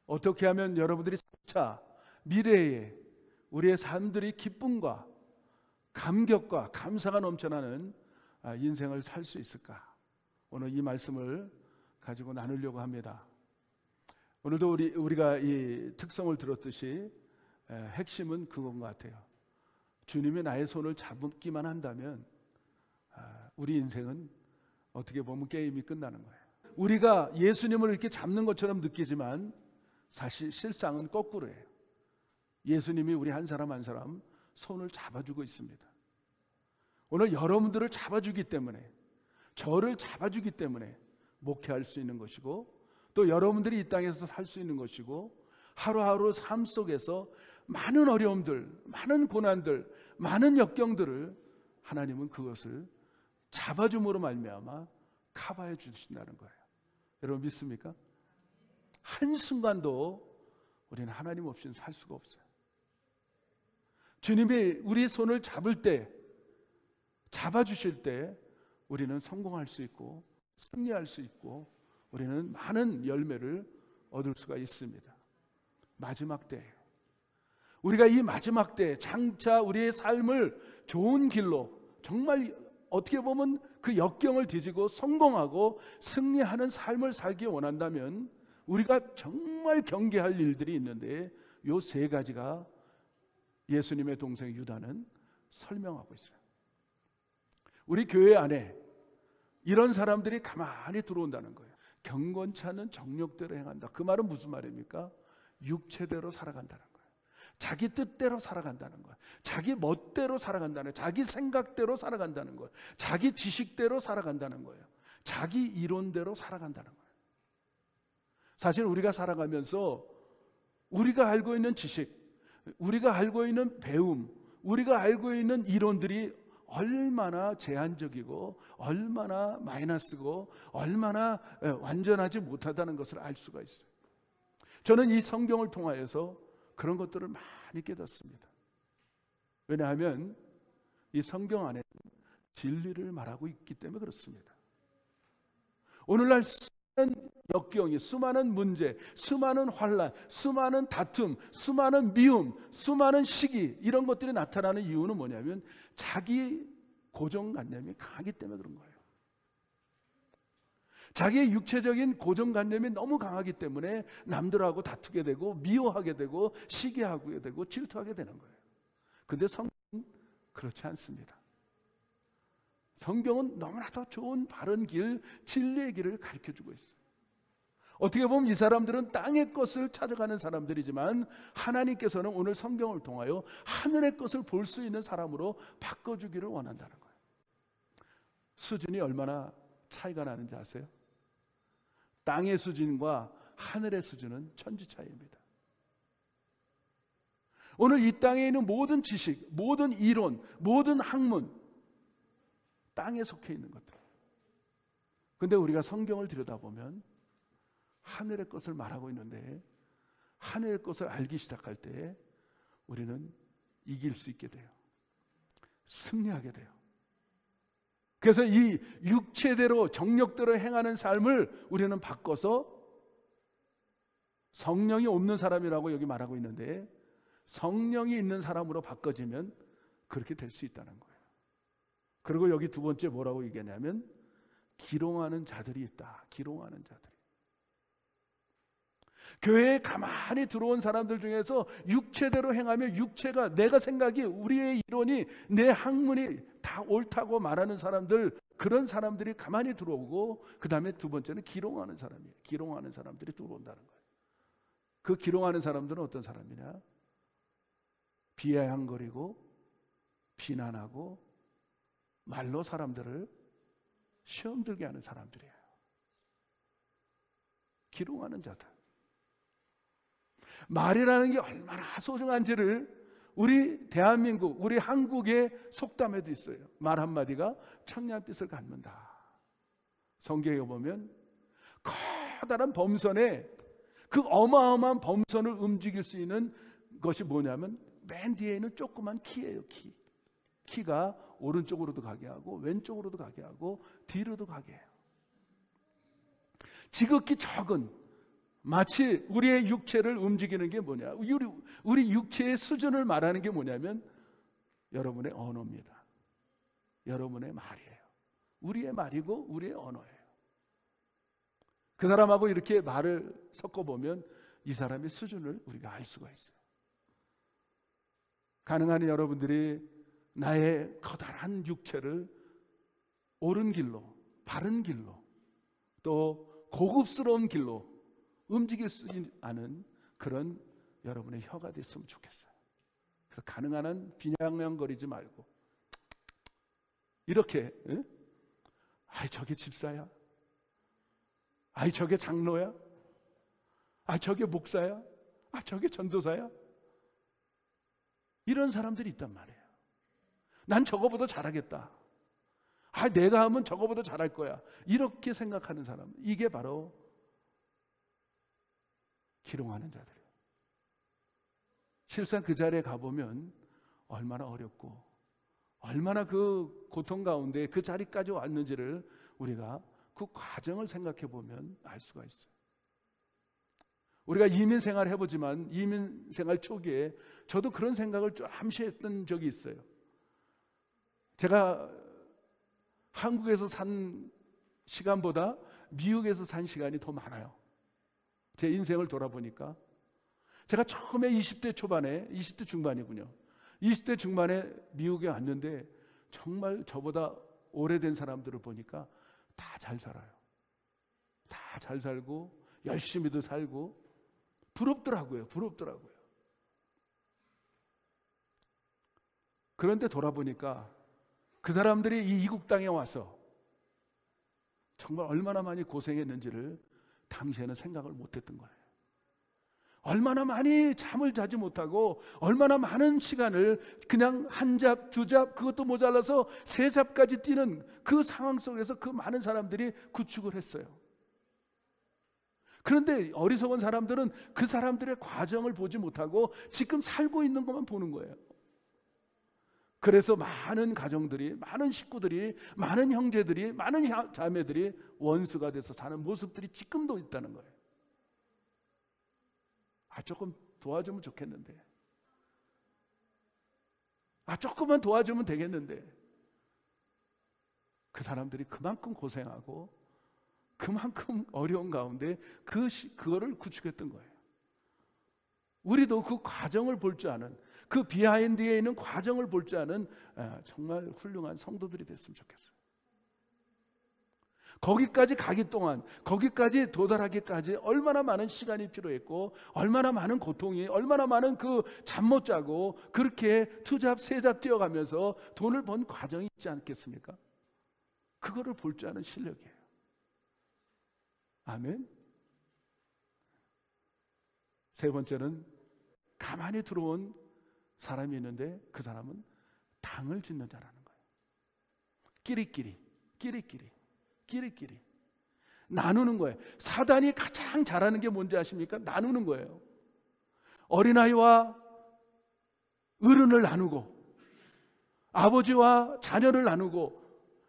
어떻게 하면 여러분들이 차 미래에 우리의 삶들이 기쁨과 감격과 감사가 넘쳐나는 인생을 살 수 있을까? 오늘 이 말씀을 가지고 나누려고 합니다. 오늘도 우리가 이 특성을 들었듯이 핵심은 그건 것 같아요. 주님이 나의 손을 잡기만 한다면 우리 인생은 어떻게 보면 게임이 끝나는 거예요. 우리가 예수님을 이렇게 잡는 것처럼 느끼지만 사실 실상은 거꾸로예요. 예수님이 우리 한 사람 한 사람 손을 잡아주고 있습니다. 오늘 여러분들을 잡아주기 때문에, 저를 잡아주기 때문에 목회할 수 있는 것이고, 또 여러분들이 이 땅에서 살 수 있는 것이고, 하루하루 삶 속에서 많은 어려움들, 많은 고난들, 많은 역경들을 하나님은 그것을 잡아줌으로 말미암아 커버해 주신다는 거예요. 여러분 믿습니까? 한순간도 우리는 하나님 없이는 살 수가 없어요. 주님이 우리 손을 잡을 때, 잡아주실 때 우리는 성공할 수 있고 승리할 수 있고 우리는 많은 열매를 얻을 수가 있습니다. 마지막 때예요. 우리가 이 마지막 때 장차 우리의 삶을 좋은 길로, 정말 어떻게 보면 그 역경을 뒤지고 성공하고 승리하는 삶을 살기 원한다면 우리가 정말 경계할 일들이 있는데, 요 세 가지가 예수님의 동생 유다는 설명하고 있어요. 우리 교회 안에 이런 사람들이 가만히 들어온다는 거예요. 경건치 않은 정욕대로 행한다. 그 말은 무슨 말입니까? 육체대로 살아간다는 거예요. 자기 뜻대로 살아간다는 거예요. 자기 멋대로 살아간다는 거예요. 자기 생각대로 살아간다는 거예요. 자기 지식대로 살아간다는 거예요. 자기 이론대로 살아간다는 거예요. 사실 우리가 살아가면서 우리가 알고 있는 지식, 우리가 알고 있는 배움, 우리가 알고 있는 이론들이 얼마나 제한적이고 얼마나 마이너스고 얼마나 완전하지 못하다는 것을 알 수가 있어요. 저는 이 성경을 통하여서 그런 것들을 많이 깨닫습니다. 왜냐하면 이 성경 안에 진리를 말하고 있기 때문에 그렇습니다. 오늘날 수많은 역경이, 수많은 문제, 수많은 환난, 수많은 다툼, 수많은 미움, 수많은 시기, 이런 것들이 나타나는 이유는 뭐냐면 자기 고정관념이 강하기 때문에 그런 거예요. 자기의 육체적인 고정관념이 너무 강하기 때문에 남들하고 다투게 되고 미워하게 되고 시기하게 되고 질투하게 되는 거예요. 근데 성경은 그렇지 않습니다. 성경은 너무나도 좋은 바른 길, 진리의 길을 가르쳐주고 있어요. 어떻게 보면 이 사람들은 땅의 것을 찾아가는 사람들이지만 하나님께서는 오늘 성경을 통하여 하늘의 것을 볼 수 있는 사람으로 바꿔주기를 원한다는 거예요. 수준이 얼마나 차이가 나는지 아세요? 땅의 수준과 하늘의 수준은 천지 차이입니다. 오늘 이 땅에 있는 모든 지식, 모든 이론, 모든 학문, 땅에 속해 있는 것들. 근데 우리가 성경을 들여다보면 하늘의 것을 말하고 있는데, 하늘의 것을 알기 시작할 때 우리는 이길 수 있게 돼요. 승리하게 돼요. 그래서 이 육체대로 정욕대로 행하는 삶을 우리는 바꿔서 성령이 없는 사람이라고 여기 말하고 있는데, 성령이 있는 사람으로 바꿔지면 그렇게 될 수 있다는 거예요. 그리고 여기 두 번째 뭐라고 얘기하냐면 기롱하는 자들이 있다. 기롱하는 자들이. 교회에 가만히 들어온 사람들 중에서 육체대로 행하며 육체가, 내가 생각이, 우리의 이론이, 내 학문이 다 옳다고 말하는 사람들, 그런 사람들이 가만히 들어오고, 그 다음에 두 번째는 기롱하는 사람이에요. 기롱하는 사람들이 들어온다는 거예요. 그 기롱하는 사람들은 어떤 사람이냐? 비아냥거리고 비난하고 말로 사람들을 시험 들게 하는 사람들이에요. 기롱하는 자들. 말이라는 게 얼마나 소중한지를 우리 대한민국, 우리 한국의 속담에도 있어요. 말 한마디가 청량빛을 갖는다. 성경에 보면 커다란 범선에, 그 어마어마한 범선을 움직일 수 있는 것이 뭐냐면 맨 뒤에 있는 조그만 키예요. 키가 오른쪽으로도 가게 하고 왼쪽으로도 가게 하고 뒤로도 가게 해요. 지극히 적은 마치 우리의 육체를 움직이는 게 뭐냐, 우리 육체의 수준을 말하는 게 뭐냐면 여러분의 언어입니다. 여러분의 말이에요. 우리의 말이고 우리의 언어예요. 그 사람하고 이렇게 말을 섞어보면 이 사람의 수준을 우리가 알 수가 있어요. 가능한 여러분들이 나의 커다란 육체를 옳은 길로, 바른 길로, 또 고급스러운 길로 움직일 수 있는 그런 여러분의 혀가 됐으면 좋겠어요. 그래서 가능한 한 비냥냥거리지 말고 이렇게, 아이 저게 집사야, 아이 저게 장로야, 아 저게 목사야, 아 저게 전도사야, 이런 사람들이 있단 말이에요. 난 저거보다 잘하겠다, 아 내가 하면 저거보다 잘할 거야, 이렇게 생각하는 사람, 이게 바로 기롱하는 자들이에요. 실상 그 자리에 가보면 얼마나 어렵고 얼마나 그 고통 가운데 그 자리까지 왔는지를 우리가 그 과정을 생각해 보면 알 수가 있어요. 우리가 이민 생활 해보지만 이민 생활 초기에 저도 그런 생각을 잠시 했던 적이 있어요. 제가 한국에서 산 시간보다 미국에서 산 시간이 더 많아요. 제 인생을 돌아보니까 제가 처음에 20대 초반에, 20대 중반이군요. 20대 중반에 미국에 왔는데 정말 저보다 오래된 사람들을 보니까 다 잘 살아요. 다 잘 살고 열심히도 살고 부럽더라고요. 부럽더라고요. 그런데 돌아보니까 그 사람들이 이 이국 땅에 와서 정말 얼마나 많이 고생했는지를 당시에는 생각을 못했던 거예요. 얼마나 많이 잠을 자지 못하고 얼마나 많은 시간을 그냥 한 잡, 두 잡, 그것도 모자라서 세 잡까지 뛰는 그 상황 속에서 그 많은 사람들이 구축을 했어요. 그런데 어리석은 사람들은 그 사람들의 과정을 보지 못하고 지금 살고 있는 것만 보는 거예요. 그래서 많은 가정들이, 많은 식구들이, 많은 형제들이, 많은 자매들이 원수가 돼서 사는 모습들이 지금도 있다는 거예요. 아, 조금 도와주면 좋겠는데, 아, 조금만 도와주면 되겠는데, 그 사람들이 그만큼 고생하고 그만큼 어려운 가운데 그거를 구축했던 거예요. 우리도 그 과정을 볼 줄 아는, 그 비하인드에 있는 과정을 볼 줄 아는 정말 훌륭한 성도들이 됐으면 좋겠어요. 거기까지 가기 동안, 거기까지 도달하기까지 얼마나 많은 시간이 필요했고 얼마나 많은 고통이, 얼마나 많은 그 잠 못 자고 그렇게 투잡 세잡 뛰어가면서 돈을 번 과정이 있지 않겠습니까? 그거를 볼 줄 아는 실력이에요. 아멘. 세 번째는 가만히 들어온 사람이 있는데 그 사람은 당을 짓는 자라는 거예요. 끼리끼리 나누는 거예요. 사단이 가장 잘하는 게 뭔지 아십니까? 나누는 거예요. 어린아이와 어른을 나누고, 아버지와 자녀를 나누고,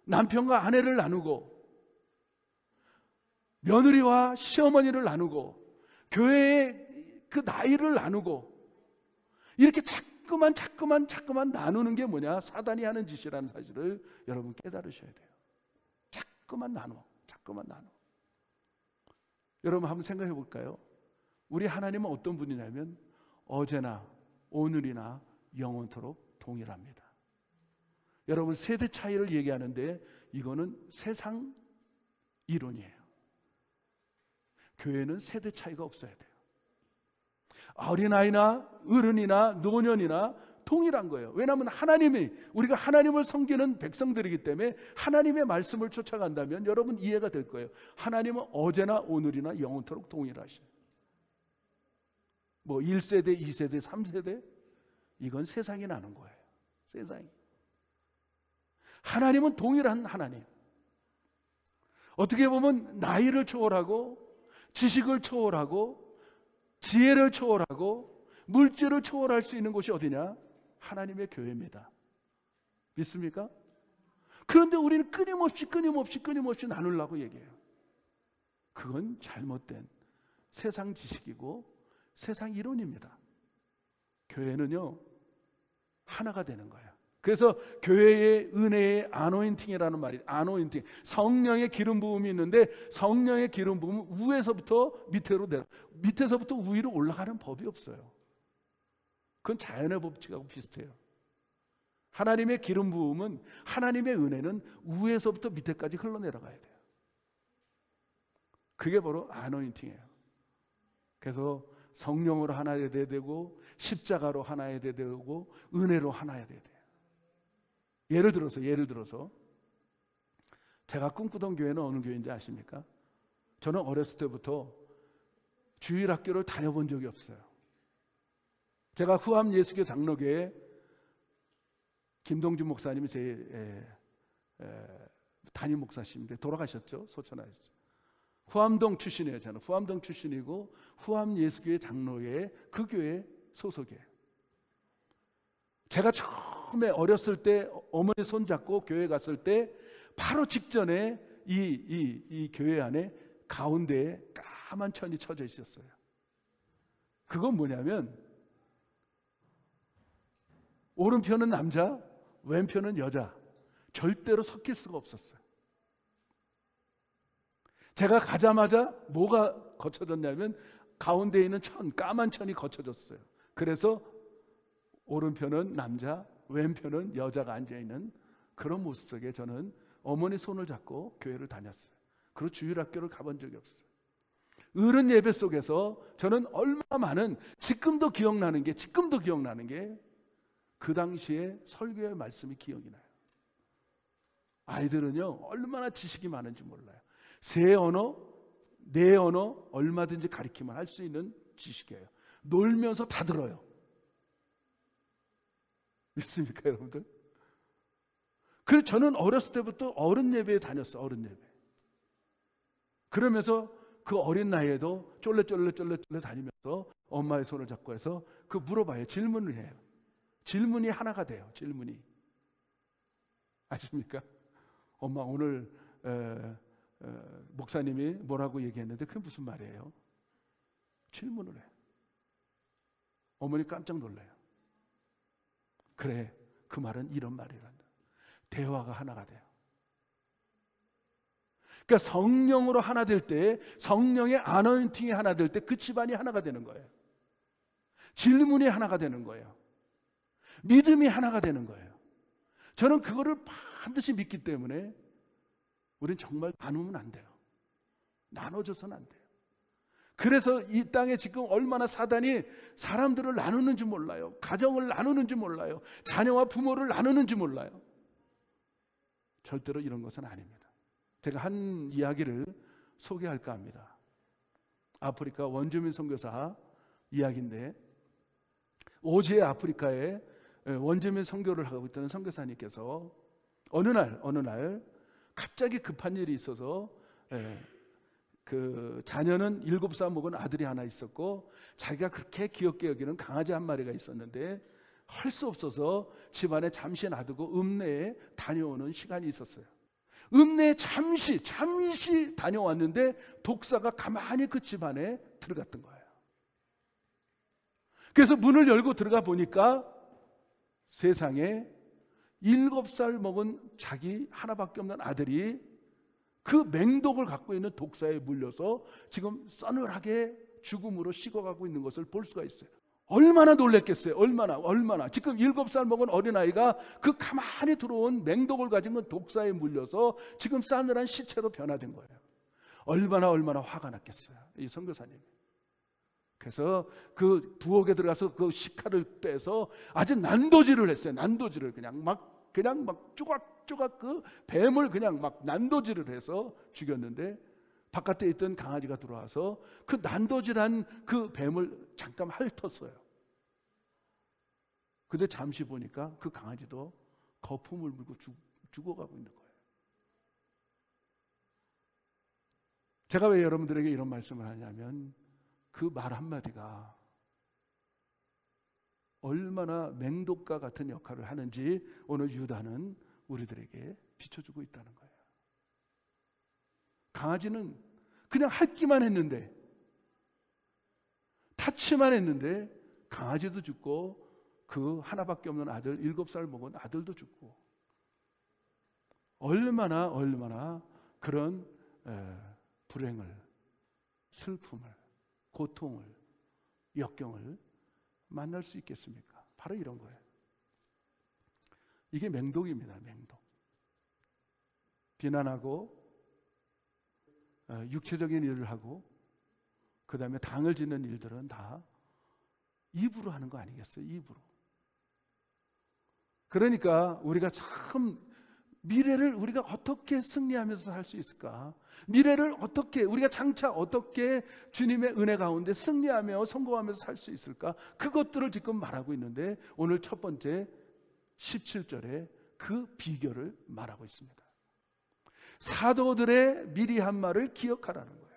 남편과 아내를 나누고, 며느리와 시어머니를 나누고, 교회의 그 나이를 나누고, 이렇게 자꾸만 나누는 게 뭐냐? 사단이 하는 짓이라는 사실을 여러분 깨달으셔야 돼요. 자꾸만 나눠. 여러분 한번 생각해 볼까요? 우리 하나님은 어떤 분이냐면 어제나 오늘이나 영원토록 동일합니다. 여러분 세대 차이를 얘기하는데 이거는 세상 이론이에요. 교회는 세대 차이가 없어야 돼요. 어린아이나 어른이나 노년이나 동일한 거예요. 왜냐하면 우리가 하나님을 섬기는 백성들이기 때문에 하나님의 말씀을 쫓아간다면 여러분 이해가 될 거예요. 하나님은 어제나 오늘이나 영원토록 동일하셔요. 뭐 1세대, 2세대, 3세대 이건 세상이 나는 거예요. 세상이. 하나님은 동일한 하나님. 어떻게 보면 나이를 초월하고 지식을 초월하고 지혜를 초월하고 물질을 초월할 수 있는 곳이 어디냐? 하나님의 교회입니다. 믿습니까? 그런데 우리는 끊임없이 나누려고 얘기해요. 그건 잘못된 세상 지식이고 세상 이론입니다. 교회는요, 하나가 되는 거예요. 그래서 교회의 은혜의 아노인팅이라는 말이, 아노인팅, 성령의 기름 부음이 있는데, 성령의 기름 부음은 위에서부터 밑으로 내려, 밑에서부터 위로 올라가는 법이 없어요. 그건 자연의 법칙하고 비슷해요. 하나님의 기름 부음은, 하나님의 은혜는 위에서부터 밑에까지 흘러내려가야 돼요. 그게 바로 아노인팅이에요. 그래서 성령으로 하나 돼야 되고, 십자가로 하나 돼야 되고, 은혜로 하나 돼야 돼요. 예를 들어서 제가 꿈꾸던 교회는 어느 교회인지 아십니까? 저는 어렸을 때부터 주일학교를 다녀본 적이 없어요. 제가 후암 예수교 장로교회 김동준 목사님이 제 담임 목사님인데 돌아가셨죠. 소천하셨죠. 후암동 출신이에요. 저는 후암동 출신이고 후암 예수교회 장로회 그 교회 소속이에요. 제가 처음에 어렸을 때 어머니 손잡고 교회 갔을 때 바로 직전에 이 교회 안에 가운데에 까만 천이 쳐져 있었어요. 그건 뭐냐면 오른편은 남자, 왼편은 여자, 절대로 섞일 수가 없었어요. 제가 가자마자 뭐가 거쳐졌냐면 가운데에 있는 천, 까만 천이 거쳐졌어요. 그래서 오른편은 남자, 왼편은 여자가 앉아있는 그런 모습 속에 저는 어머니 손을 잡고 교회를 다녔어요. 그리고 주일학교를 가본 적이 없어요. 어른 예배 속에서 저는 얼마나 많은, 지금도 기억나는 게 그 당시에 설교의 말씀이 기억이 나요. 아이들은요 얼마나 지식이 많은지 몰라요. 세 언어, 네 언어 얼마든지 가리키면 할 수 있는 지식이에요. 놀면서 다 들어요. 믿습니까 여러분들? 그래서 저는 어렸을 때부터 어른 예배에 다녔어요. 어른 예배. 그러면서 그 어린 나이에도 쫄래 다니면서 엄마의 손을 잡고 해서 그 물어봐요. 질문을 해요. 질문이 하나가 돼요. 질문이. 아십니까? 엄마 오늘 목사님이 뭐라고 얘기했는데 그게 무슨 말이에요? 질문을 해요. 어머니 깜짝 놀라요. 그래, 그 말은 이런 말이란다. 대화가 하나가 돼요. 그러니까 성령으로 하나 될 때, 성령의 아노인팅이 하나 될 때 그 집안이 하나가 되는 거예요. 질문이 하나가 되는 거예요. 믿음이 하나가 되는 거예요. 저는 그거를 반드시 믿기 때문에 우린 정말 나누면 안 돼요. 나눠줘서는 안 돼요. 그래서 이 땅에 지금 얼마나 사단이 사람들을 나누는지 몰라요. 가정을 나누는지 몰라요. 자녀와 부모를 나누는지 몰라요. 절대로 이런 것은 아닙니다. 제가 한 이야기를 소개할까 합니다. 아프리카 원주민 선교사 이야기인데, 오지의 아프리카에 원주민 선교를 하고 있던 선교사님께서 어느 날 갑자기 급한 일이 있어서 그 자녀는 7살 먹은 아들이 하나 있었고 자기가 그렇게 귀엽게 여기는 강아지 한 마리가 있었는데 할 수 없어서 집안에 잠시 놔두고 읍내에 다녀오는 시간이 있었어요. 읍내에 잠시 다녀왔는데 독사가 가만히 그 집안에 들어갔던 거예요. 그래서 문을 열고 들어가 보니까 세상에 7살 먹은 자기 하나밖에 없는 아들이 그 맹독을 갖고 있는 독사에 물려서 지금 서늘하게 죽음으로 식어가고 있는 것을 볼 수가 있어요. 얼마나 놀랬겠어요. 얼마나. 지금 7살 먹은 어린아이가 그 가만히 들어온 맹독을 가진 건 독사에 물려서 지금 싸늘한 시체로 변화된 거예요. 얼마나 화가 났겠어요, 이 선교사님이. 그래서 그 부엌에 들어가서 그 식칼을 빼서 아주 난도질을 했어요. 난도질을 그냥 막 조각 그 뱀을 그냥 막 난도질을 해서 죽였는데, 바깥에 있던 강아지가 들어와서 그 난도질한 그 뱀을 잠깐 핥았어요. 근데 잠시 보니까 그 강아지도 거품을 물고 죽어가고 있는 거예요. 제가 왜 여러분들에게 이런 말씀을 하냐면 그 말 한마디가 얼마나 맹독과 같은 역할을 하는지 오늘 유다는 우리들에게 비춰주고 있다는 거예요. 강아지는 그냥 핥기만 했는데 타치만 했는데 강아지도 죽고 그 하나밖에 없는 아들 7살 먹은 아들도 죽고 얼마나 그런 불행을, 슬픔을, 고통을, 역경을 만날 수 있겠습니까? 바로 이런 거예요. 이게 맹독입니다. 맹독. 비난하고 육체적인 일을 하고 그 다음에 당을 짓는 일들은 다 입으로 하는 거 아니겠어요? 입으로. 그러니까 우리가 참 미래를 우리가 어떻게 승리하면서 살 수 있을까? 미래를 어떻게, 우리가 장차 어떻게 주님의 은혜 가운데 승리하며 성공하면서 살 수 있을까? 그것들을 지금 말하고 있는데 오늘 첫 번째 17절에 그 비결을 말하고 있습니다. 사도들의 미리 한 말을 기억하라는 거예요.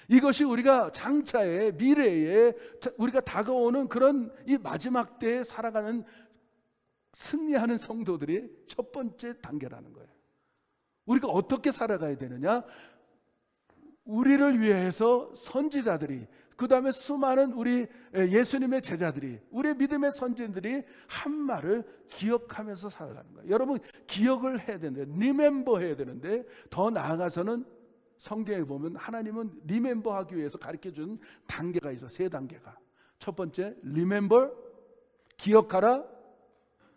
이것이 우리가 장차의 미래에 우리가 다가오는 그런 이 마지막 때에 살아가는 승리하는 성도들의 첫 번째 단계라는 거예요. 우리가 어떻게 살아가야 되느냐? 우리를 위해서 선지자들이, 그 다음에 수많은 우리 예수님의 제자들이, 우리 믿음의 선진들이 한 말을 기억하면서 살아가는 거예요. 여러분, 기억을 해야 되는데, 리멤버 해야 되는데, 더 나아가서는 성경에 보면 하나님은 리멤버 하기 위해서 가르쳐준 단계가 있어. 3단계가. 첫 번째, 리멤버, 기억하라.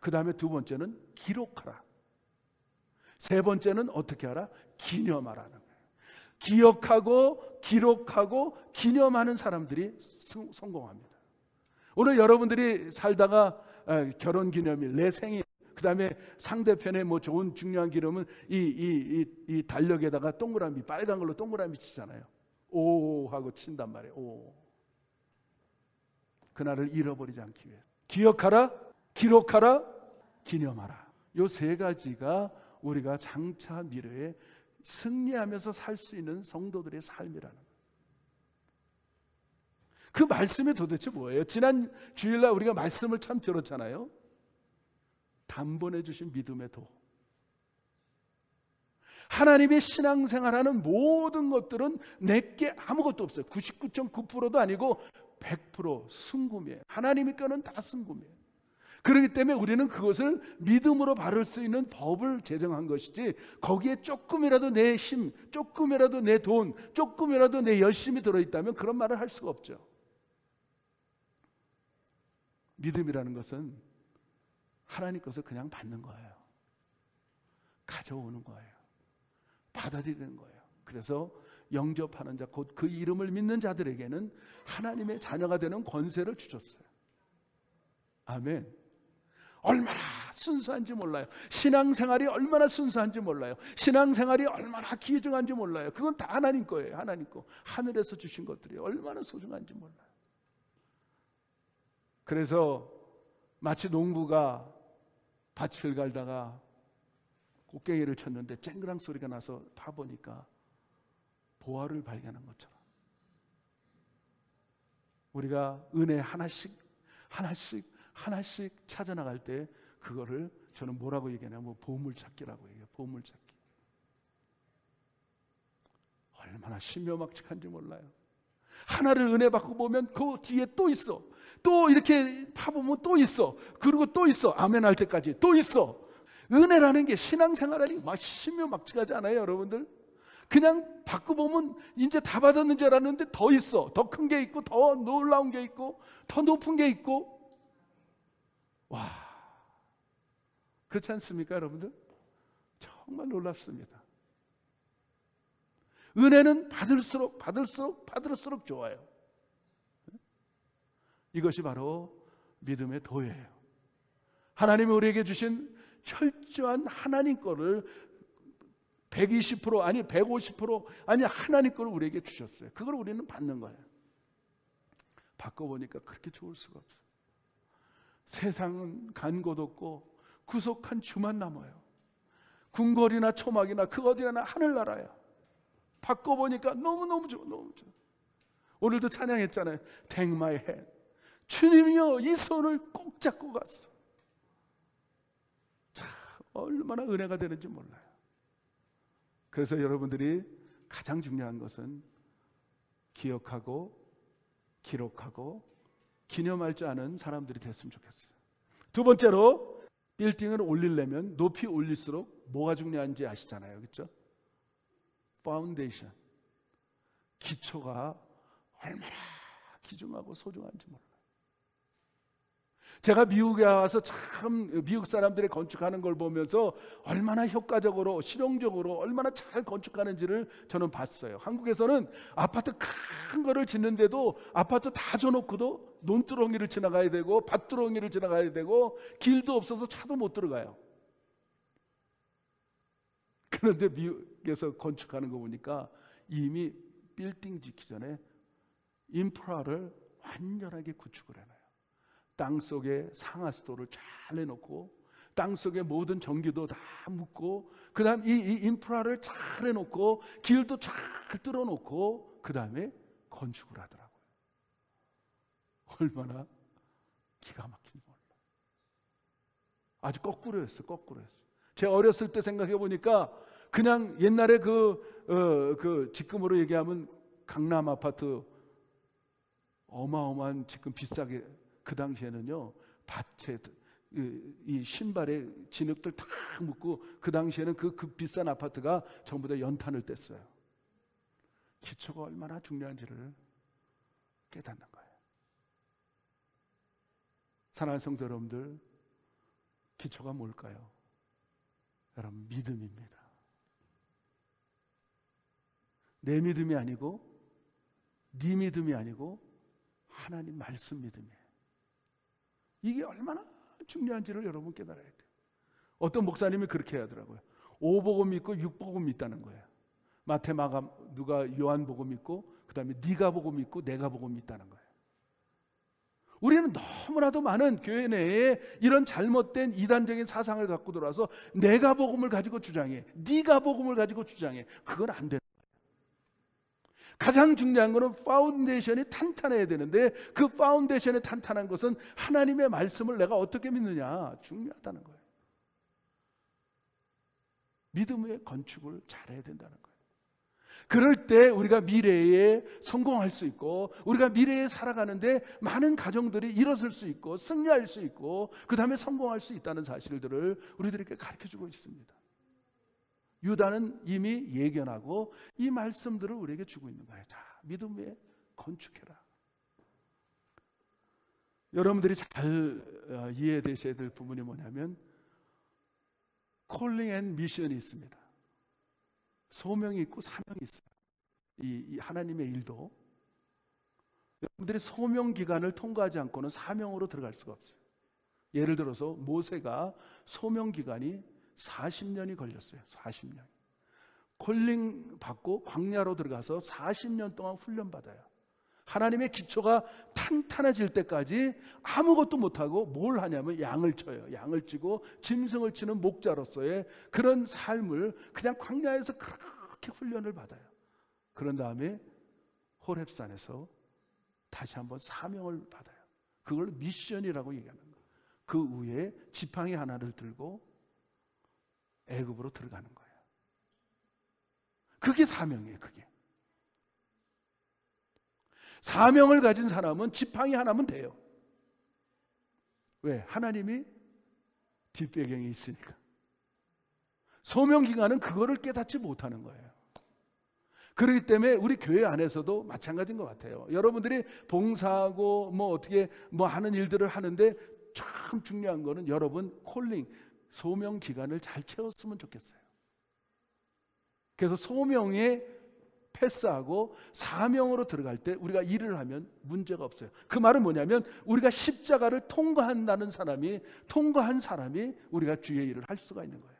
그 다음에 두 번째는 기록하라. 세 번째는 어떻게 하라? 기념하라는 거예요. 기억하고 기록하고 기념하는 사람들이 성공합니다. 오늘 여러분들이 살다가 결혼기념일, 내 생일, 그 다음에 상대편의 뭐 좋은 중요한 기념은 이 달력에다가 동그라미, 빨간 걸로 동그라미 치잖아요. 오 하고 친단 말이에요. 오. 그날을 잃어버리지 않기 위해 기억하라, 기록하라, 기념하라. 이 3가지가 우리가 장차 미래에 승리하면서 살 수 있는 성도들의 삶이라는 거예요. 그 말씀이 도대체 뭐예요? 지난 주일날 우리가 말씀을 참 들었잖아요. 단번에 주신 믿음의 도. 하나님의 신앙생활하는 모든 것들은 내게 아무것도 없어요. 99.9%도 아니고 100% 순금이에요. 하나님이 껴는 다 순금이에요. 그렇기 때문에 우리는 그것을 믿음으로 바를 수 있는 법을 제정한 것이지, 거기에 조금이라도 내 힘, 조금이라도 내 돈, 조금이라도 내 열심이 들어있다면 그런 말을 할 수가 없죠. 믿음이라는 것은 하나님 것을 그냥 받는 거예요. 가져오는 거예요. 받아들이는 거예요. 그래서 영접하는 자, 곧 그 이름을 믿는 자들에게는 하나님의 자녀가 되는 권세를 주셨어요. 아멘. 얼마나 순수한지 몰라요. 신앙생활이 얼마나 순수한지 몰라요. 신앙생활이 얼마나 귀중한지 몰라요. 그건 다 하나님 거예요. 하나님 거. 하늘에서 주신 것들이 얼마나 소중한지 몰라요. 그래서 마치 농부가 밭을 갈다가 꽃게기를 쳤는데 쨍그랑 소리가 나서 파보니까 보화를 발견한 것처럼 우리가 은혜 하나씩 찾아나갈 때 그거를 저는 뭐라고 얘기하냐면 보물찾기라고 얘기해요. 보물찾기. 얼마나 신묘막측한지 몰라요. 하나를 은혜 받고 보면 그 뒤에 또 있어. 또 이렇게 파보면 또 있어. 그리고 또 있어. 아멘 할 때까지 또 있어. 은혜라는 게 신앙생활이 막 신묘막측하지 않아요, 여러분들? 그냥 받고 보면 이제 다 받았는 줄 알았는데 더 있어. 더 큰 게 있고, 더 놀라운 게 있고, 더 높은 게 있고. 와, 그렇지 않습니까, 여러분들? 정말 놀랍습니다. 은혜는 받을수록 좋아요. 이것이 바로 믿음의 도예요. 하나님이 우리에게 주신 철저한 하나님 거를 120% 아니 150% 아니 하나님 거를 우리에게 주셨어요. 그걸 우리는 받는 거예요. 바꿔보니까 그렇게 좋을 수가 없어요. 세상은 간 곳 없고 구속한 주만 남아요. 궁궐이나 초막이나 그 어디나 하늘나라야. 바꿔보니까 너무너무 좋아. 너무 좋아. 오늘도 찬양했잖아요. Take my hand. 주님이여 이 손을 꼭 잡고 갔어. 참 얼마나 은혜가 되는지 몰라요. 그래서 여러분들이 가장 중요한 것은 기억하고 기록하고 기념할 줄 아는 사람들이 됐으면 좋겠어요. 두 번째로, 빌딩을 올리려면 높이 올릴수록 뭐가 중요한지 아시잖아요. 그렇죠? 파운데이션, 기초가 얼마나 귀중하고 소중한지 몰라요. 제가 미국에 와서 참 미국 사람들이 건축하는 걸 보면서 얼마나 효과적으로, 실용적으로 얼마나 잘 건축하는지를 저는 봤어요. 한국에서는 아파트 큰 거를 짓는데도 아파트 다 줘놓고도 논두렁이를 지나가야 되고 밭두렁이를 지나가야 되고 길도 없어서 차도 못 들어가요. 그런데 미국에서 건축하는 거 보니까 이미 빌딩 짓기 전에 인프라를 완전하게 구축을 해놔요. 땅속에 상하수도를 잘 해놓고 땅속에 모든 전기도 다 묻고, 그 다음 이 인프라를 잘 해놓고 길도 잘 뚫어놓고 그 다음에 건축을 하더라고요. 얼마나 기가 막힌지 몰라. 아주 거꾸로였어요. 거꾸로였어요. 제가 어렸을 때 생각해 보니까 그냥 옛날에 지금으로 얘기하면 강남 아파트 어마어마한, 지금 비싸게, 그 당시에는요 밭에 이 신발에 진흙들 다 묻고, 그 당시에는 그 비싼 아파트가 전부 다 연탄을 뗐어요. 기초가 얼마나 중요한지를 깨닫는 거예요. 사랑하는 성도 여러분들, 기초가 뭘까요? 여러분, 믿음입니다. 내 믿음이 아니고 네 믿음이 아니고 하나님 말씀 믿음이에요. 이게 얼마나 중요한지를 여러분 깨달아야 돼요. 어떤 목사님이 그렇게 하더라고요. 5복음 믿고 6복음 믿다는 거예요. 마태, 마가, 누가, 요한복음 믿고 그 다음에 네가 복음 믿고 내가 복음 믿다는 거예요. 우리는 너무나도 많은 교회 내에 이런 잘못된 이단적인 사상을 갖고 들어와서 내가 복음을 가지고 주장해, 네가 복음을 가지고 주장해. 그건 안 되는 거예요. 가장 중요한 것은 파운데이션이 탄탄해야 되는데, 그 파운데이션이 탄탄한 것은 하나님의 말씀을 내가 어떻게 믿느냐, 중요하다는 거예요. 믿음의 건축을 잘해야 된다는 거예요. 그럴 때 우리가 미래에 성공할 수 있고, 우리가 미래에 살아가는데 많은 가정들이 일어설 수 있고 승리할 수 있고 그 다음에 성공할 수 있다는 사실들을 우리들에게 가르쳐주고 있습니다. 유다는 이미 예견하고 이 말씀들을 우리에게 주고 있는 거예요. 자, 믿음 위에 건축해라. 여러분들이 잘 이해되셔야 될 부분이 뭐냐면, 콜링 앤 미션이 있습니다. 소명이 있고 사명이 있어요. 이 하나님의 일도 여러분들이 소명 기간을 통과하지 않고는 사명으로 들어갈 수가 없어요. 예를 들어서 모세가 소명 기간이 40년이 걸렸어요. 40년. 콜링 받고 광야로 들어가서 40년 동안 훈련 받아요. 하나님의 기초가 탄탄해질 때까지 아무것도 못하고 뭘 하냐면 양을 쳐요. 양을 치고 짐승을 치는 목자로서의 그런 삶을 그냥 광야에서 그렇게 훈련을 받아요. 그런 다음에 호렙산에서 다시 한번 사명을 받아요. 그걸 미션이라고 얘기하는 거예요. 그 위에 지팡이 하나를 들고 애굽으로 들어가는 거예요. 그게 사명이에요. 그게 사명을 가진 사람은 지팡이 하나면 돼요. 왜? 하나님이 뒷배경이 있으니까. 소명기관은 그거를 깨닫지 못하는 거예요. 그렇기 때문에 우리 교회 안에서도 마찬가지인 것 같아요. 여러분들이 봉사하고 어떻게 하는 일들을 하는데 참 중요한 거는 여러분 콜링, 소명 기간을 잘 채웠으면 좋겠어요. 그래서 소명에 패스하고 사명으로 들어갈 때 우리가 일을 하면 문제가 없어요. 그 말은 뭐냐면, 우리가 십자가를 통과한 사람이 우리가 주의 일을 할 수가 있는 거예요.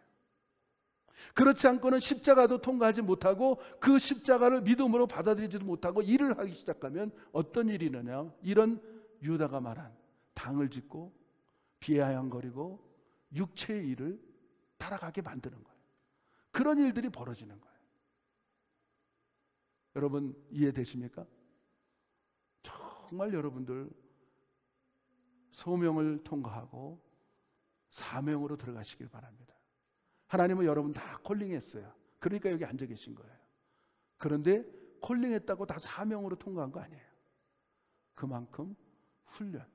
그렇지 않고는 십자가도 통과하지 못하고 그 십자가를 믿음으로 받아들이지도 못하고 일을 하기 시작하면 어떤 일이 있느냐, 이런 유다가 말한 당을 짓고 비아냥거리고 육체의 일을 따라가게 만드는 거예요. 그런 일들이 벌어지는 거예요. 여러분 이해되십니까? 정말 여러분들 소명을 통과하고 사명으로 들어가시길 바랍니다. 하나님은 여러분 다 콜링했어요. 그러니까 여기 앉아 계신 거예요. 그런데 콜링했다고 다 사명으로 통과한 거 아니에요. 그만큼 훈련.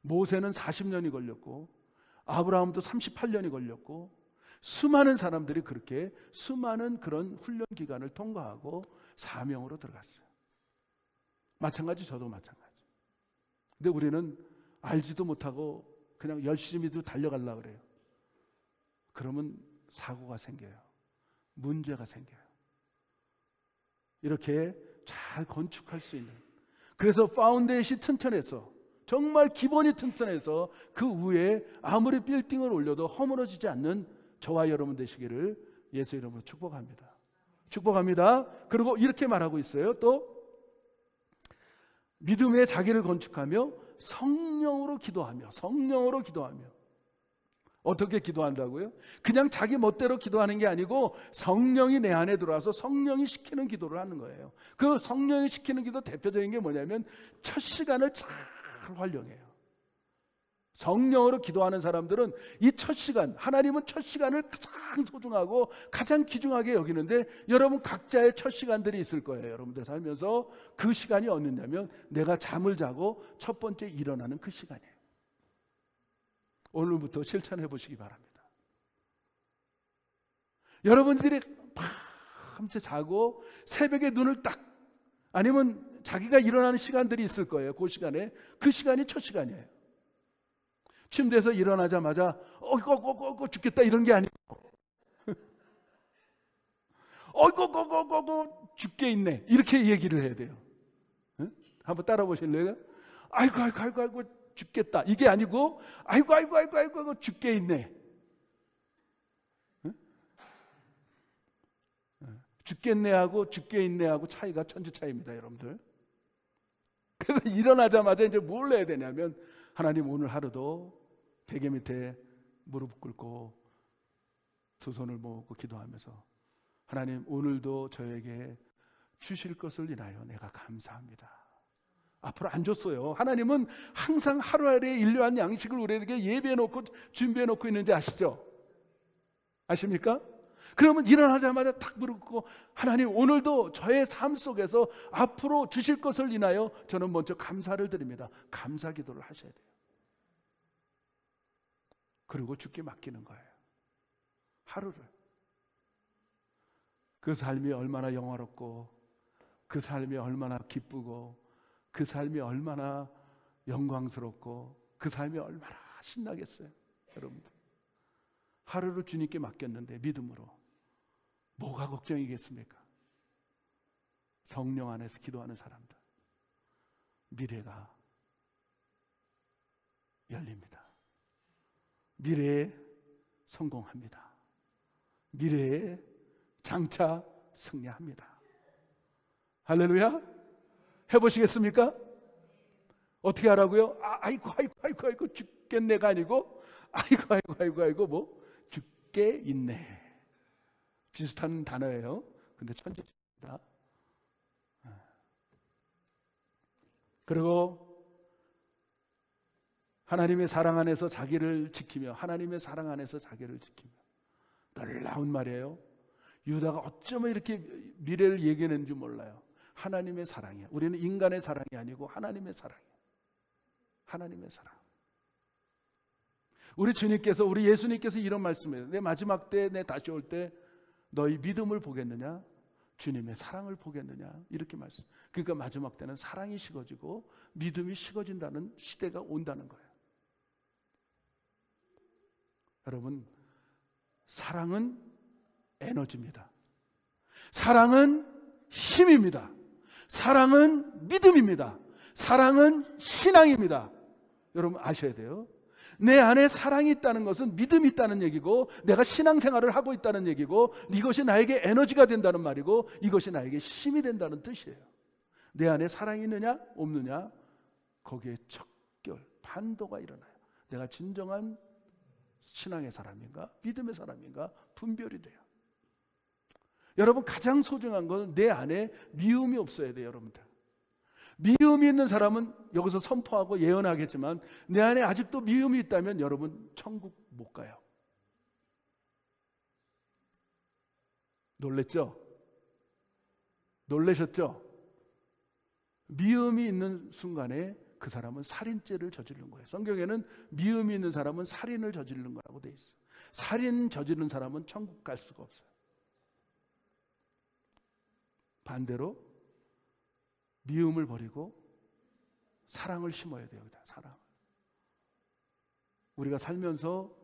모세는 40년이 걸렸고 아브라함도 38년이 걸렸고 수많은 사람들이 그렇게 수많은 그런 훈련 기간을 통과하고 사명으로 들어갔어요. 마찬가지, 저도 마찬가지. 근데 우리는 알지도 못하고 그냥 열심히 달려가려고 그래요. 그러면 사고가 생겨요. 문제가 생겨요. 이렇게 잘 건축할 수 있는, 그래서 파운데이션이 튼튼해서, 정말 기본이 튼튼해서 그 위에 아무리 빌딩을 올려도 허물어지지 않는 저와 여러분 되시기를 예수 이름으로 축복합니다. 축복합니다. 그리고 이렇게 말하고 있어요. 또 믿음의 자기를 건축하며 성령으로 기도하며. 성령으로 기도하며. 어떻게 기도한다고요? 그냥 자기 멋대로 기도하는 게 아니고 성령이 내 안에 들어와서 성령이 시키는 기도를 하는 거예요. 그 성령이 시키는 기도 대표적인 게 뭐냐면 첫 시간을 잘 활용해요. 성령으로 기도하는 사람들은 이 첫 시간, 하나님은 첫 시간을 가장 소중하고 가장 귀중하게 여기는데, 여러분 각자의 첫 시간들이 있을 거예요. 여러분들 살면서 그 시간이 어느냐면 내가 잠을 자고 첫 번째 일어나는 그 시간이에요. 오늘부터 실천해 보시기 바랍니다. 여러분들이 밤새 자고 새벽에 눈을 딱, 아니면 자기가 일어나는 시간들이 있을 거예요. 그 시간에, 그 시간이 첫 시간이에요. 침대에서 일어나자마자 어이구 죽겠다 이런 게 아니고 어이구 죽게 있네 이렇게 얘기를 해야 돼요. 응? 한번 따라 보실래요? 아이고 죽겠다 이게 아니고 아이고 죽게 있네. 응? 죽겠네하고 죽게 있네하고 차이가 천지 차이입니다, 여러분들. 그래서 일어나자마자 이제 뭘 해야 되냐면, 하나님 오늘 하루도 베개 밑에 무릎 꿇고 두 손을 모으고 기도하면서, 하나님 오늘도 저에게 주실 것을 인하여 내가 감사합니다. 앞으로 안 줬어요. 하나님은 항상 하루하루의 일료한 양식을 우리에게 예비해놓고 준비해놓고 있는지 아시죠? 아십니까? 그러면 일어나자마자 탁 무릎 꿇고, 하나님 오늘도 저의 삶 속에서 앞으로 주실 것을 인하여 저는 먼저 감사를 드립니다. 감사 기도를 하셔야 돼요. 그리고 주께 맡기는 거예요. 하루를. 그 삶이 얼마나 영화롭고, 그 삶이 얼마나 기쁘고, 그 삶이 얼마나 영광스럽고, 그 삶이 얼마나 신나겠어요, 여러분들. 하루를 주님께 맡겼는데 믿음으로 뭐가 걱정이겠습니까? 성령 안에서 기도하는 사람들, 미래가 열립니다. 미래에 성공합니다. 미래에 장차 승리합니다. 할렐루야. 해보시겠습니까? 어떻게 하라고요? 아이고 죽겠네가 아니고 아이고 뭐 죽게 있네. 비슷한 단어예요. 근데 천재입니다. 그리고 하나님의 사랑 안에서 자기를 지키며, 하나님의 사랑 안에서 자기를 지키며. 놀라운 말이에요. 유다가 어쩌면 이렇게 미래를 얘기했는지 몰라요. 하나님의 사랑이에요. 우리는 인간의 사랑이 아니고 하나님의 사랑이에요. 하나님의 사랑. 우리 주님께서, 우리 예수님께서 이런 말씀을 해요. 내 마지막 때, 내 다시 올 때 너희 믿음을 보겠느냐, 주님의 사랑을 보겠느냐, 이렇게 말씀. 그러니까 마지막 때는 사랑이 식어지고 믿음이 식어진다는 시대가 온다는 거예요. 여러분, 사랑은 에너지입니다. 사랑은 힘입니다. 사랑은 믿음입니다. 사랑은 신앙입니다. 여러분 아셔야 돼요. 내 안에 사랑이 있다는 것은 믿음이 있다는 얘기고, 내가 신앙생활을 하고 있다는 얘기고, 이것이 나에게 에너지가 된다는 말이고, 이것이 나에게 힘이 된다는 뜻이에요. 내 안에 사랑이 있느냐 없느냐, 거기에 척결, 판도가 일어나요. 내가 진정한 신앙의 사람인가 믿음의 사람인가 분별이 돼요. 여러분, 가장 소중한 건 내 안에 미움이 없어야 돼요. 여러분들, 미움이 있는 사람은 여기서 선포하고 예언하겠지만, 내 안에 아직도 미움이 있다면 여러분 천국 못 가요. 놀랬죠? 놀라셨죠? 미움이 있는 순간에 그 사람은 살인죄를 저지른 거예요. 성경에는 미움이 있는 사람은 살인을 저지른 거라고 돼 있어요. 살인 저지른 사람은 천국 갈 수가 없어요. 반대로 미움을 버리고 사랑을 심어야 돼요. 사랑. 우리가 살면서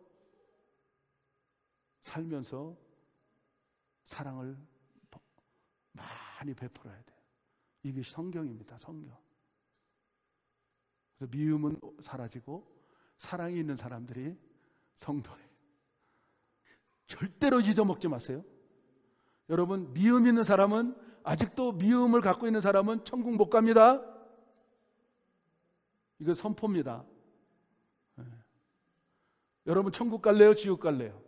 사랑을 많이 베풀어야 돼요. 이게 성경입니다. 성경. 그래서 미움은 사라지고 사랑이 있는 사람들이 성도예요. 절대로 잊어먹지 마세요. 여러분, 미움 있는 사람은, 아직도 미움을 갖고 있는 사람은 천국 못 갑니다. 이거 선포입니다. 네. 여러분, 천국 갈래요? 지옥 갈래요?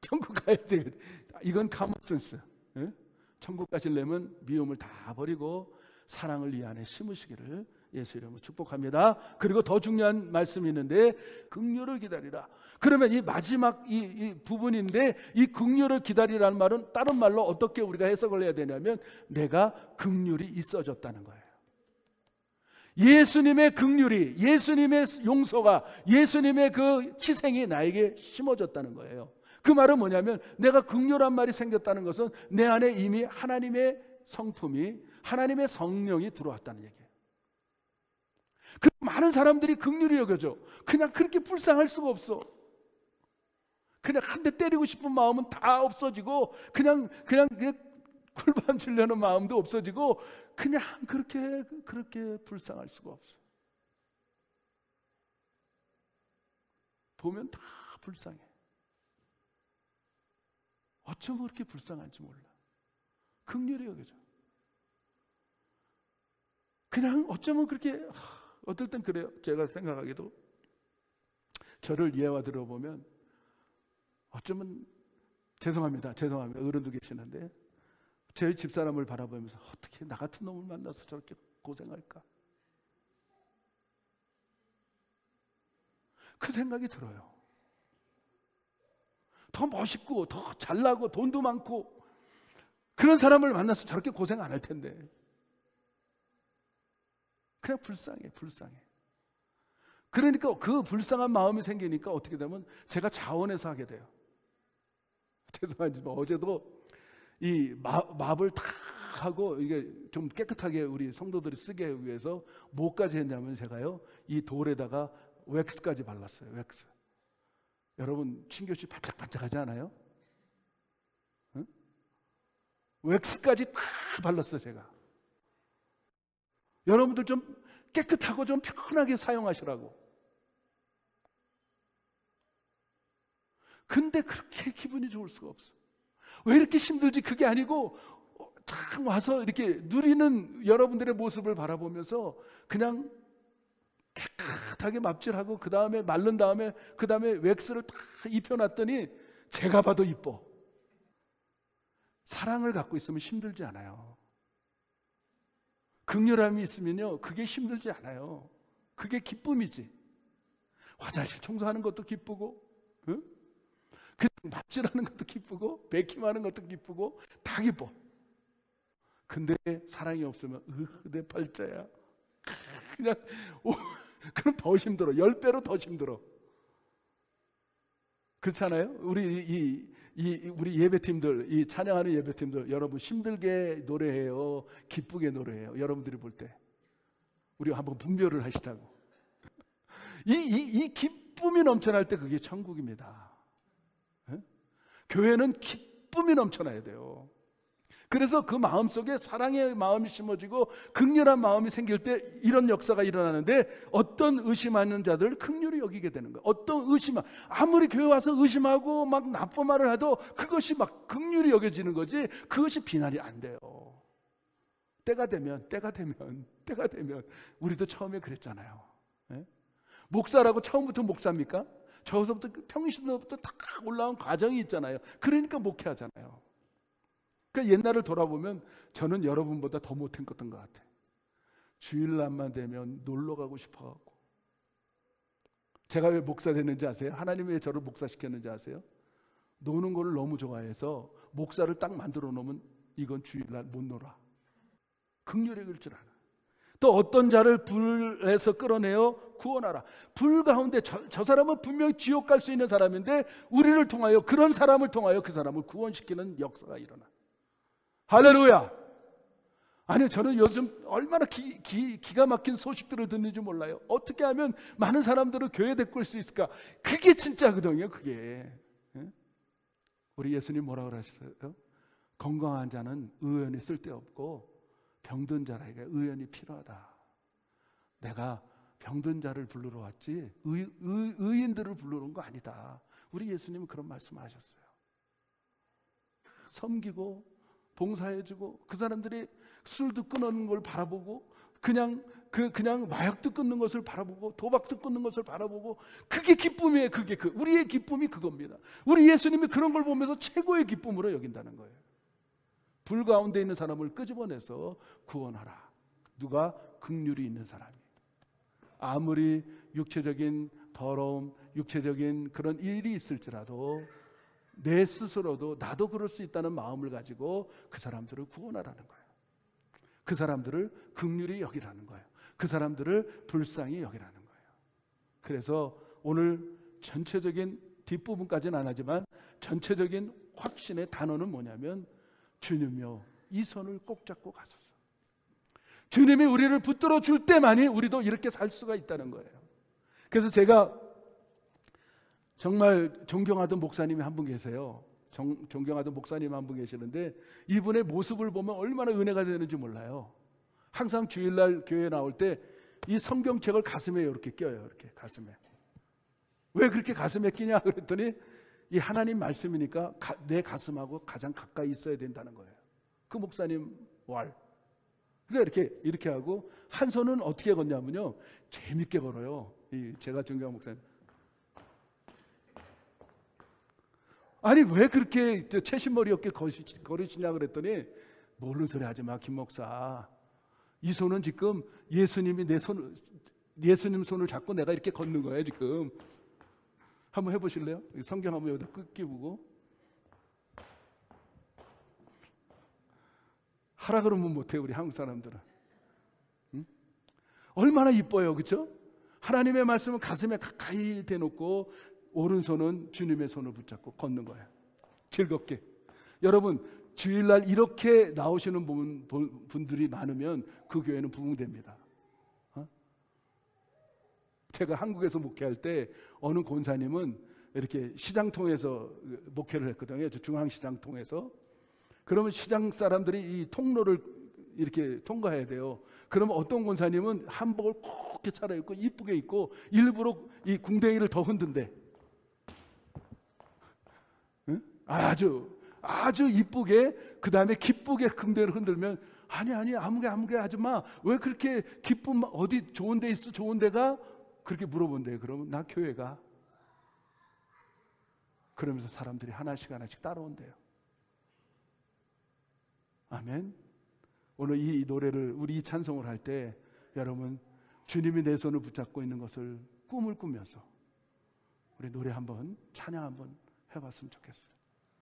천국 가야지. 이건 카몬센스. 네? 천국 가시려면 미움을 다 버리고 사랑을 이 안에 심으시기를 예수 이름으로 축복합니다. 그리고 더 중요한 말씀이 있는데, 긍휼을 기다리라. 그러면 이 마지막 이 부분인데, 이 긍휼을 기다리라는 말은 다른 말로 어떻게 우리가 해석을 해야 되냐면, 내가 긍휼이 있어졌다는 거예요. 예수님의 긍휼이, 예수님의 용서가, 예수님의 그 희생이 나에게 심어졌다는 거예요. 그 말은 뭐냐면, 내가 긍휼한 말이 생겼다는 것은 내 안에 이미 하나님의 성품이, 하나님의 성령이 들어왔다는 얘기예요. 그 많은 사람들이 긍휼히 여겨져. 그냥 그렇게 불쌍할 수가 없어. 그냥 한 대 때리고 싶은 마음은 다 없어지고, 그냥 꿀밤 주려는 마음도 없어지고, 그냥 그렇게 불쌍할 수가 없어. 보면 다 불쌍해. 어쩌면 그렇게 불쌍한지 몰라. 긍휼히 여겨져. 그냥 어쩌면 그렇게, 어떨 땐 그래요. 제가 생각하기도, 저를 예와 들어보면 어쩌면, 죄송합니다. 어른도 계시는데, 제 집사람을 바라보면서 어떻게 나 같은 놈을 만나서 저렇게 고생할까? 그 생각이 들어요. 더 멋있고 더 잘나고 돈도 많고 그런 사람을 만나서 저렇게 고생 안 할 텐데, 그냥 불쌍해. 그러니까 그 불쌍한 마음이 생기니까 어떻게 되면 제가 자원해서 하게 돼요. 죄송하지만 어제도 이 맙을 다 하고 이게 좀 깨끗하게 우리 성도들이 쓰게 하기 위해서 뭐까지 했냐면, 제가요 이 돌에다가 웩스까지 발랐어요. 웩스. 여러분, 친교씨 반짝반짝하지 않아요? 응? 웩스까지 다 발랐어요, 제가. 여러분들 좀 깨끗하고 좀 편하게 사용하시라고. 근데 그렇게 기분이 좋을 수가 없어. 왜 이렇게 힘들지? 그게 아니고 참 와서 이렇게 누리는 여러분들의 모습을 바라보면서 그냥 깨끗하게 맙질하고, 그 다음에 마른 다음에 그 다음에 웩스를 다 입혀놨더니 제가 봐도 이뻐. 사랑을 갖고 있으면 힘들지 않아요. 긍휼함이 있으면요, 그게 힘들지 않아요. 그게 기쁨이지. 화장실 청소하는 것도 기쁘고, 응? 그냥 납질하는 것도 기쁘고, 베킹하는 것도 기쁘고, 다 기뻐. 근데 사랑이 없으면 내 팔자야. 그냥 그럼 더 힘들어. 10배로 더 힘들어. 그렇잖아요? 우리 예배팀들, 이 찬양하는 예배팀들, 여러분 힘들게 노래해요? 기쁘게 노래해요? 여러분들이 볼 때 우리 한번 분별을 하시자고. 이 기쁨이 넘쳐날 때 그게 천국입니다. 네? 교회는 기쁨이 넘쳐나야 돼요. 그래서 그 마음속에 사랑의 마음이 심어지고 긍휼한 마음이 생길 때 이런 역사가 일어나는데, 어떤 의심하는 자들을 긍휼히 여기게 되는 거예요. 어떤 아무리 교회 와서 의심하고 막 나쁜 말을 해도 그것이 막 긍휼히 여겨지는 거지, 그것이 비난이 안 돼요. 때가 되면 우리도 처음에 그랬잖아요. 네? 목사라고 처음부터 목사입니까? 저서부터 평신도부터 다 올라온 과정이 있잖아요. 그러니까 목회하잖아요. 그러니까 옛날을 돌아보면 저는 여러분보다 더 못했던 것 같아요. 주일날만 되면 놀러 가고 싶어갖고. 제가 왜 목사 됐는지 아세요? 하나님이 왜 저를 목사시켰는지 아세요? 노는 거를 너무 좋아해서 목사를 딱 만들어 놓으면 이건 주일날 못 놀아. 긍휼히 여길 줄 알아. 또 어떤 자를 불에서 끌어내어 구원하라. 불 가운데 저 사람은 분명히 지옥 갈 수 있는 사람인데 우리를 통하여, 그런 사람을 통하여 그 사람을 구원시키는 역사가 일어나. 할렐루야. 아니, 저는 요즘 얼마나 기가 막힌 소식들을 듣는지 몰라요. 어떻게 하면 많은 사람들을 교회 데리고 올 수 있을까? 그게 진짜거든요. 그게. 우리 예수님 뭐라고 그러셨어요? 건강한 자는 의원이 쓸데없고 병든 자에게 의원이 필요하다. 내가 병든 자를 부르러 왔지 의인들을 부르러 온 거 아니다. 우리 예수님은 그런 말씀하셨어요. 섬기고 봉사해주고, 그 사람들이 술도 끊는 걸 바라보고, 그냥 마약도 끊는 것을 바라보고, 도박도 끊는 것을 바라보고, 그게 기쁨이에요. 우리의 기쁨이 그겁니다. 우리 예수님이 그런 걸 보면서 최고의 기쁨으로 여긴다는 거예요. 불 가운데 있는 사람을 끄집어내서 구원하라. 누가? 긍휼이 있는 사람이. 아무리 육체적인 더러움, 육체적인 그런 일이 있을지라도 내 스스로도 나도 그럴 수 있다는 마음을 가지고 그 사람들을 구원하라는 거예요. 그 사람들을 긍휼히 여기라는 거예요. 그 사람들을 불쌍히 여기라는 거예요. 그래서 오늘 전체적인 뒷부분까지는 안 하지만 전체적인 확신의 단어는 뭐냐면, 주님이여 이 손을 꼭 잡고 가소서. 주님이 우리를 붙들어 줄 때만이 우리도 이렇게 살 수가 있다는 거예요. 그래서 제가 정말 존경하던 목사님이 한 분 계세요. 존경하던 목사님 한 분 계시는데, 이분의 모습을 보면 얼마나 은혜가 되는지 몰라요. 항상 주일날 교회에 나올 때 이 성경책을 가슴에 이렇게 껴요. 이렇게 가슴에. 왜 그렇게 가슴에 끼냐 그랬더니, 이 하나님 말씀이니까 내 가슴하고 가장 가까이 있어야 된다는 거예요. 그 목사님 왈. 그러니까 이렇게 하고, 한 손은 어떻게 걷냐면요, 재밌게 걸어요. 제가 존경하는 목사님. 아니 왜 그렇게 채신머리 없게 걸으시냐 그랬더니, 모르는 소리 하지 마 김 목사. 이 손은 지금 예수님 손을 잡고 내가 이렇게 걷는 거예요 지금. 한번 해보실래요? 성경 한번 여기다 끼우고. 하라 그러면 못해요 우리 한국 사람들은. 응? 얼마나 이뻐요, 그렇죠? 하나님의 말씀은 가슴에 가까이 대놓고 오른손은 주님의 손을 붙잡고 걷는 거예요. 즐겁게. 여러분, 주일날 이렇게 나오시는 분들이 많으면 그 교회는 부흥됩니다. 제가 한국에서 목회할 때 어느 권사님은 이렇게 시장 통해서 목회를 했거든요. 중앙시장 통해서. 그러면 시장 사람들이 이 통로를 이렇게 통과해야 돼요. 그러면 어떤 권사님은 한복을 꼭 차려입고 이쁘게 입고 일부러 이 궁뎅이를 더 흔든대. 응? 아주 이쁘게, 그 다음에 기쁘게 궁뎅이를 흔들면, 아니 아무게 하지 마. 왜 그렇게 기쁨, 어디 좋은 데 있어? 좋은 데가? 그렇게 물어본대요. 그러면 나 교회가. 그러면서 사람들이 하나씩 따라온대요. 아멘. 오늘 이 노래를, 우리 이 찬송을 할 때 여러분, 주님이 내 손을 붙잡고 있는 것을 꿈을 꾸면서 우리 노래 한번, 찬양 한번 해봤으면 좋겠어요.